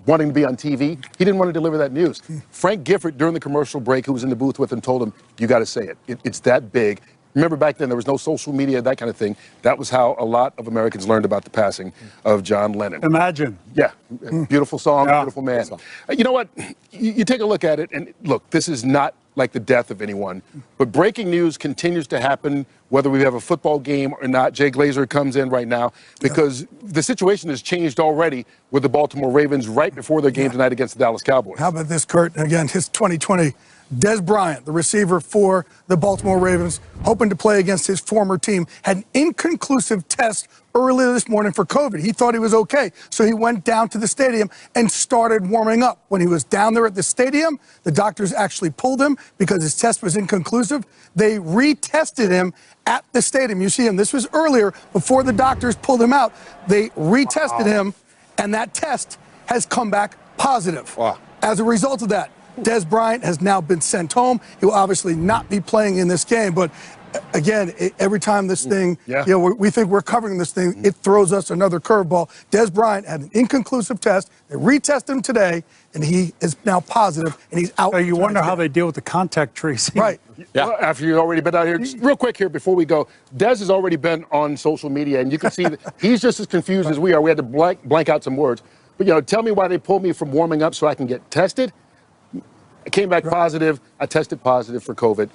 wanting to be on TV. He didn't want to deliver that news. Frank Gifford, during the commercial break, who was in the booth with him, told him, you got to say it. It's that big. Remember back then, there was no social media, that kind of thing. That was how a lot of Americans learned about the passing of John Lennon. Imagine. Yeah, beautiful song, beautiful man. You know what? You take a look at it, and look, this is not like the death of anyone, but breaking news continues to happen, whether we have a football game or not. Jay Glazer comes in right now because the situation has changed already with the Baltimore Ravens right before their game tonight against the Dallas Cowboys. How about this, Kurt? Again, his 2020. Dez Bryant, the receiver for the Baltimore Ravens, hoping to play against his former team, had an inconclusive test earlier this morning for COVID. He thought he was okay, so he went down to the stadium and started warming up. When he was down there at the stadium, the doctors actually pulled him because his test was inconclusive. They retested him at the stadium. You see him. This was earlier, before the doctors pulled him out. They retested him, and that test has come back positive. As a result of that, Dez Bryant has now been sent home. He will obviously not be playing in this game, but again, every time this thing, we think we're covering this thing, it throws us another curveball. Dez Bryant had an inconclusive test. They retested him today, and he is now positive, and he's out. So you wonder how they deal with the contact tracing. Right. Well, after you've already been out here, just real quick here before we go, Dez has already been on social media, and you can see that he's just as confused as we are. We had to blank out some words. But, tell me why they pulled me from warming up so I can get tested. I came back positive. I tested positive for COVID.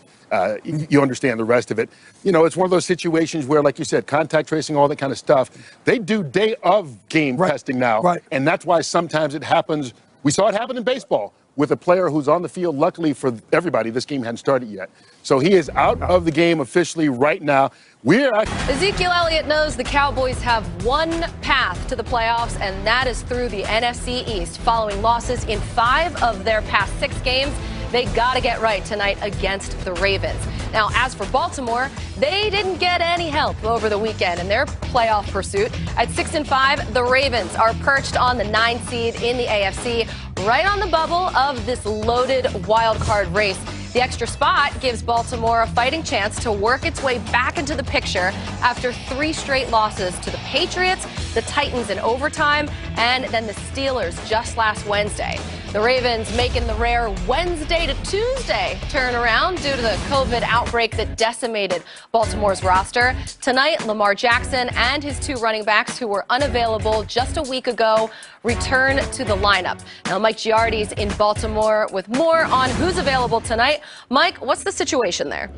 You understand the rest of it. It's one of those situations where, like you said, contact tracing, all that kind of stuff, they do day of game testing now. And that's why sometimes it happens. We saw it happen in baseball with a player who's on the field. Luckily for everybody, this game hadn't started yet. So he is out of the game officially right now. Ezekiel Elliott knows the Cowboys have one path to the playoffs, and that is through the NFC East. Following losses in 5 of their past 6 games, they got to get right tonight against the Ravens. Now, as for Baltimore, they didn't get any help over the weekend in their playoff pursuit. At 6-5, the Ravens are perched on the 9th seed in the AFC, right on the bubble of this loaded wild card race. The extra spot gives Baltimore a fighting chance to work its way back into the picture after 3 straight losses to the Patriots, the Titans in overtime, and then the Steelers just last Wednesday. The Ravens making the rare Wednesday to Tuesday turnaround due to the COVID outbreak that decimated Baltimore's roster. Tonight, Lamar Jackson and his 2 running backs, who were unavailable just a week ago, return to the lineup. Now, Mike Giardi's in Baltimore with more on who's available tonight. Mike, what's the situation there?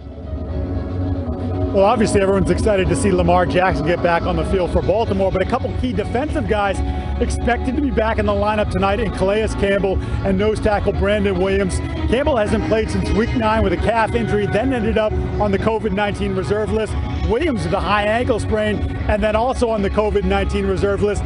Well, obviously, everyone's excited to see Lamar Jackson get back on the field for Baltimore, but a couple key defensive guys expected to be back in the lineup tonight in Calais Campbell and nose tackle Brandon Williams. Campbell hasn't played since week 9 with a calf injury, then ended up on the COVID-19 reserve list. Williams with a high ankle sprain, and then also on the COVID-19 reserve list.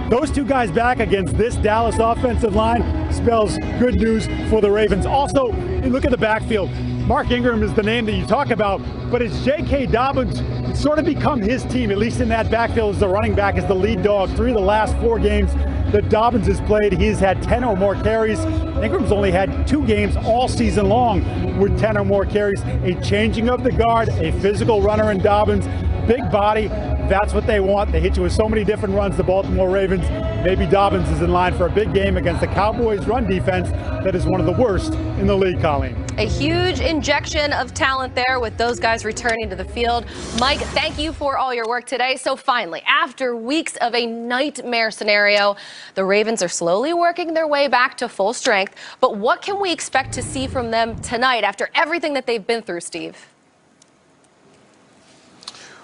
Those 2 guys back against this Dallas offensive line spells good news for the Ravens. Also, you look at the backfield. Mark Ingram is the name that you talk about, but it's J.K. Dobbins sort of become his team, at least in that backfield as the running back, as the lead dog. 3 of the last 4 games that Dobbins has played, he's had 10 or more carries. Ingram's only had 2 games all season long with 10 or more carries. A changing of the guard, a physical runner in Dobbins, big body. That's what they want. They hit you with so many different runs, the Baltimore Ravens. Maybe Dobbins is in line for a big game against the Cowboys' run defense that is one of the worst in the league, Colleen. A huge injection of talent there with those guys returning to the field. Mike, thank you for all your work today. So finally, after weeks of a nightmare scenario, the Ravens are slowly working their way back to full strength. But what can we expect to see from them tonight after everything that they've been through, Steve?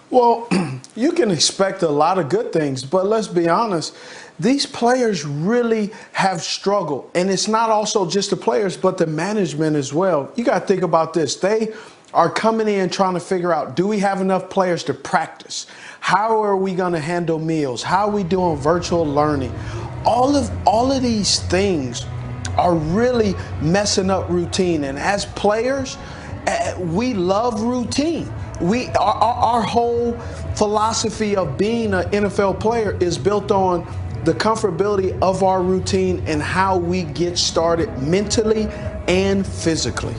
Well, you can expect a lot of good things, but let's be honest, these players really have struggled. And it's not also just the players, but the management as well. You got to think about this. They are coming in trying to figure out, do we have enough players to practice? How are we going to handle meals? How are we doing virtual learning? All of these things are really messing up routine. And as players, we love routine. Our whole philosophy of being an NFL player is built on the comfortability of our routine and how we get started mentally and physically.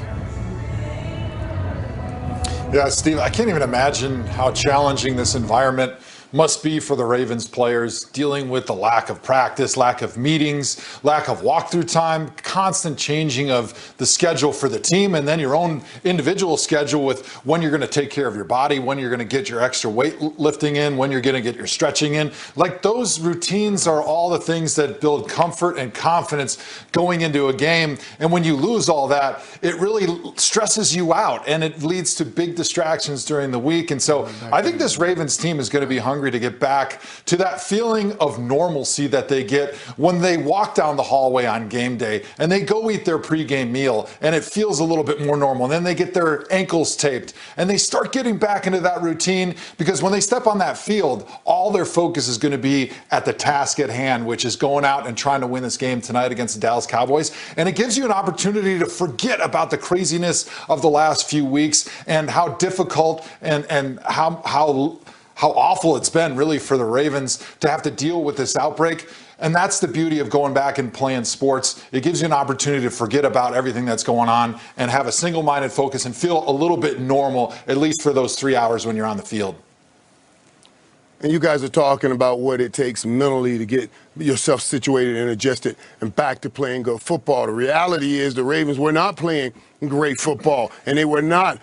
Yeah, Steve, I can't even imagine how challenging this environment must be for the Ravens players, dealing with the lack of practice, lack of meetings, lack of walkthrough time, constant changing of the schedule for the team, and then your own individual schedule with when you're going to take care of your body, when you're going to get your extra weight lifting in, when you're going to get your stretching in. Like, those routines are all the things that build comfort and confidence going into a game. And when you lose all that, it really stresses you out, and it leads to big distractions during the week. And so I think this Ravens team is going to be hungry to get back to that feeling of normalcy that they get when they walk down the hallway on game day and they go eat their pregame meal, and it feels a little bit more normal. And then they get their ankles taped and they start getting back into that routine, because when they step on that field, all their focus is going to be at the task at hand, which is going out and trying to win this game tonight against the Dallas Cowboys. And it gives you an opportunity to forget about the craziness of the last few weeks and how difficult and how awful it's been really for the Ravens to have to deal with this outbreak. And that's the beauty of going back and playing sports. It gives you an opportunity to forget about everything that's going on and have a single-minded focus and feel a little bit normal, at least for those 3 hours when you're on the field. And you guys are talking about what it takes mentally to get yourself situated and adjusted and back to playing good football. The reality is the Ravens were not playing great football, and they were not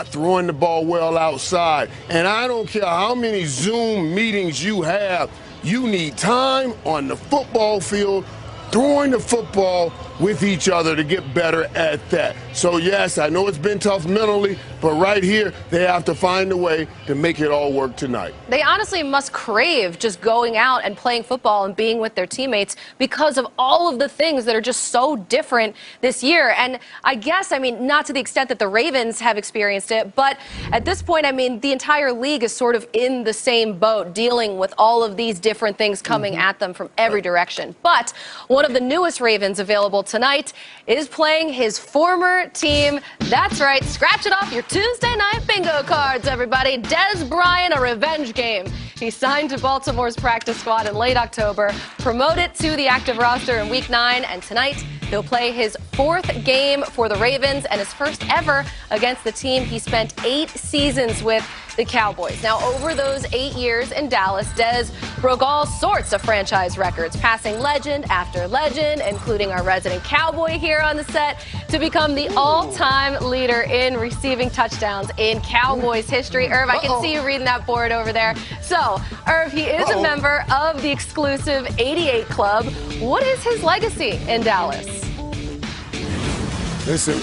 throwing the ball well outside. And I don't care how many Zoom meetings you have, you need time on the football field throwing the football with each other to get better at that. So yes, I know it's been tough mentally, but right here, they have to find a way to make it all work tonight. They honestly must crave just going out and playing football and being with their teammates because of all of the things that are just so different this year. And I guess, I mean, not to the extent that the Ravens have experienced it, but at this point, I mean, the entire league is sort of in the same boat, dealing with all of these different things coming at them from every direction. But one of the newest Ravens available tonight is playing his former team. That's right, scratch it off your Tuesday night bingo cards, everybody. Dez Bryant, a revenge game. He signed to Baltimore's practice squad in late October, promoted to the active roster in Week 9, and tonight he'll play his 4th game for the Ravens and his first ever against the team he spent 8 seasons with, the Cowboys. Now, over those 8 years in Dallas, Dez broke all sorts of franchise records, passing legend after legend, including our resident Cowboy here on the set, to become the all-time leader in receiving touchdowns in Cowboys history. Irv, I can see you reading that board over there. So, Irv, he is a member of the exclusive 88 Club. What is his legacy in Dallas? Listen,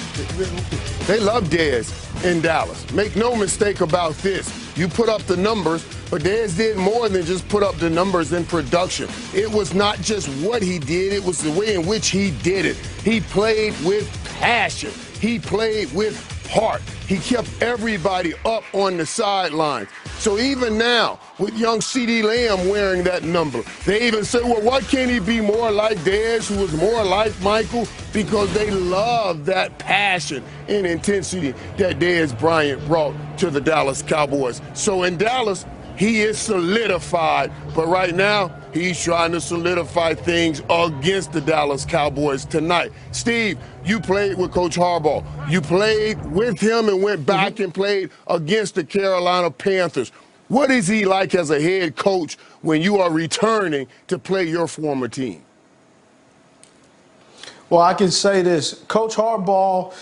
they love Dez in Dallas. Make no mistake about this. You put up the numbers, but Dez did more than just put up the numbers in production. It was not just what he did, it was the way in which he did it. He played with passion. He played with heart. He kept everybody up on the sidelines. So even now, with young C.D. Lamb wearing that number, they even say, well, why can't he be more like Dez, who was more like Michael? Because they love that passion and intensity that Dez Bryant brought to the Dallas Cowboys. So in Dallas, he is solidified, but right now, he's trying to solidify things against the Dallas Cowboys tonight. Steve, you played with Coach Harbaugh. You played with him and went back and played against the Carolina Panthers. What is he like as a head coach when you are returning to play your former team? Well, I can say this. Coach Harbaugh,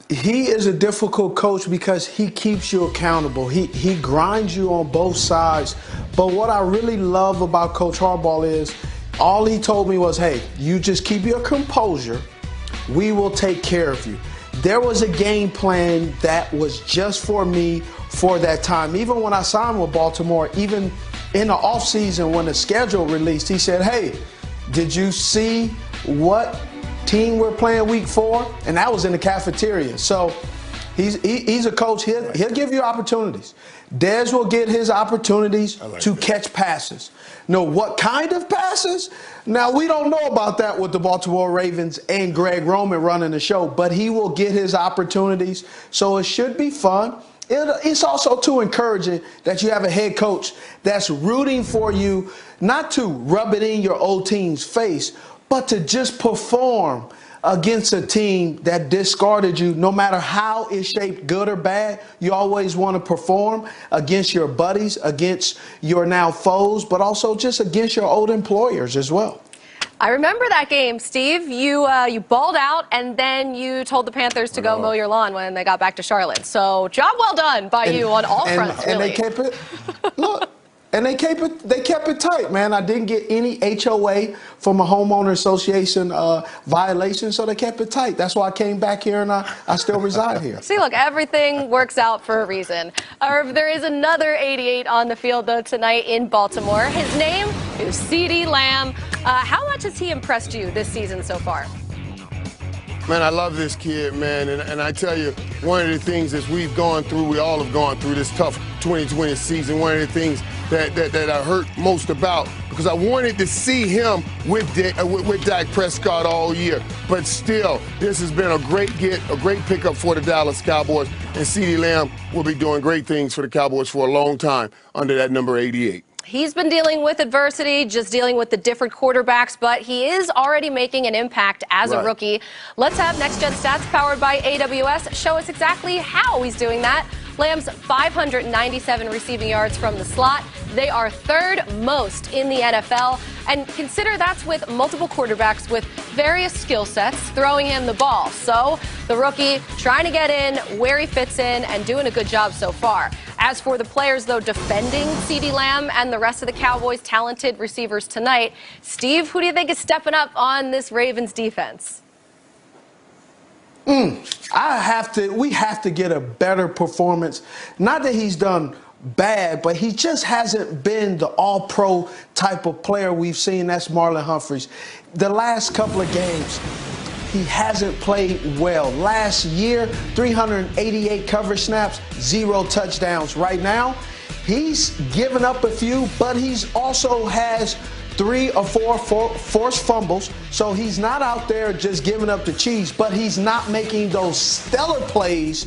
he is a difficult coach because he keeps you accountable. He grinds you on both sides. But what I really love about Coach Harbaugh is all he told me was, hey, you just keep your composure. We will take care of you. There was a game plan that was just for me for that time. Even when I signed with Baltimore, even in the offseason when the schedule released, he said, hey, did you see what team we're playing week 4? And that was in the cafeteria. So he's a coach. He'll give you opportunities. Dez will get his opportunities to catch passes. Know what kind of passes? Now, we don't know about that with the Baltimore Ravens and Greg Roman running the show, but he will get his opportunities. So it should be fun. It's also too encouraging that you have a head coach that's rooting for you, not to rub it in your old team's face, but to just perform against a team that discarded you, no matter how it's shaped, good or bad, you always want to perform against your buddies, against your now foes, but also just against your old employers as well. I remember that game, Steve. You balled out, and then you told the Panthers to go mow your lawn when they got back to Charlotte. So job well done by you on all fronts, really. And they kept it, look, and they kept it tight, man. I didn't get any HOA from a homeowner association violation, so they kept it tight. That's why I came back here, and I still reside here. See, look, everything works out for a reason. There is another 88 on the field, though, tonight in Baltimore. His name is c0vid Lamb. How much has he impressed you this season so far? Man, I love this kid, man, and I tell you, one of the things that we all have gone through this tough 2020 season, one of the things that I hurt most about, because I wanted to see him with Dak Prescott all year, but still, this has been a great pickup for the Dallas Cowboys, and c0vid Lamb will be doing great things for the Cowboys for a long time under that number 88. He's been dealing with adversity, just dealing with the different quarterbacks, but he is already making an impact as a rookie. Let's have Next Gen Stats powered by AWS show us exactly how he's doing that. Lamb's 597 receiving yards from the slot. They are third most in the NFL. And consider that's with multiple quarterbacks with various skill sets throwing him the ball. So the rookie trying to get in where he fits in and doing a good job so far. As for the players, though, defending c0vid Lamb and the rest of the Cowboys' talented receivers tonight, Steve, who do you think is stepping up on this Ravens defense? We have to get a better performance. Not that he's done bad, but he just hasn't been the all-pro type of player we've seen. That's Marlon Humphreys. The last couple of games, he hasn't played well. Last year, 388 coverage snaps, 0 touchdowns. Right now, he's given up a few, but he's also has 3 or 4 forced fumbles. So he's not out there just giving up the cheese, but he's not making those stellar plays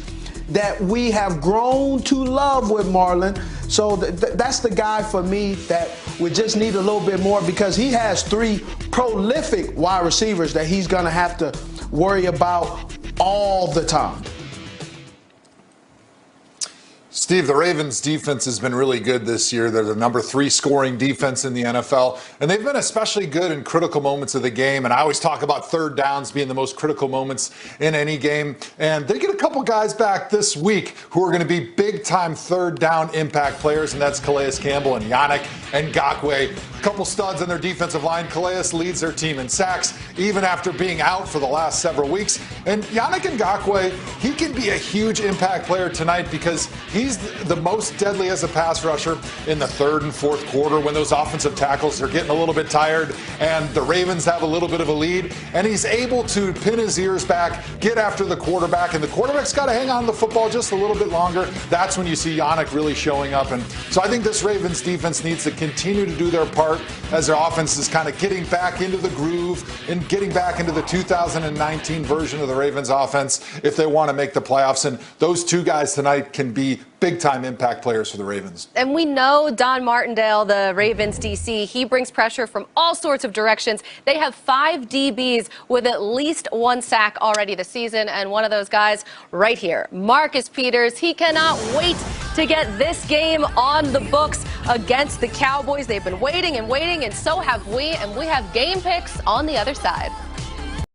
that we have grown to love with Marlon. So that's the guy for me that we just need a little bit more, because he has 3 prolific wide receivers that he's going to have to worry about all the time. Steve, the Ravens defense has been really good this year. They're the number 3 scoring defense in the NFL, and they've been especially good in critical moments of the game. And I always talk about third downs being the most critical moments in any game. And they get a couple guys back this week who are going to be big-time third down impact players, and that's Calais Campbell and Yannick Ngakoue. A couple studs on their defensive line. Calais leads their team in sacks, even after being out for the last several weeks. And Yannick Ngakoue, he can be a huge impact player tonight, because he's the most deadly as a pass rusher in the third and fourth quarter when those offensive tackles are getting a little bit tired and the Ravens have a little bit of a lead, and he's able to pin his ears back, get after the quarterback, and the quarterback's got to hang on to the football just a little bit longer. That's when you see Yannick really showing up. And so I think this Ravens defense needs to continue to do their part as their offense is kind of getting back into the groove and getting back into the 2019 version of the Ravens offense if they want to make the playoffs. And those 2 guys tonight can be big-time impact players for the Ravens. And we know Don Martindale, the Ravens DC, he brings pressure from all sorts of directions. They have 5 DBs with at least 1 sack already this season, and one of those guys right here, Marcus Peters. He cannot wait to get this game on the books against the Cowboys. They've been waiting and waiting, and so have we, and we have game picks on the other side.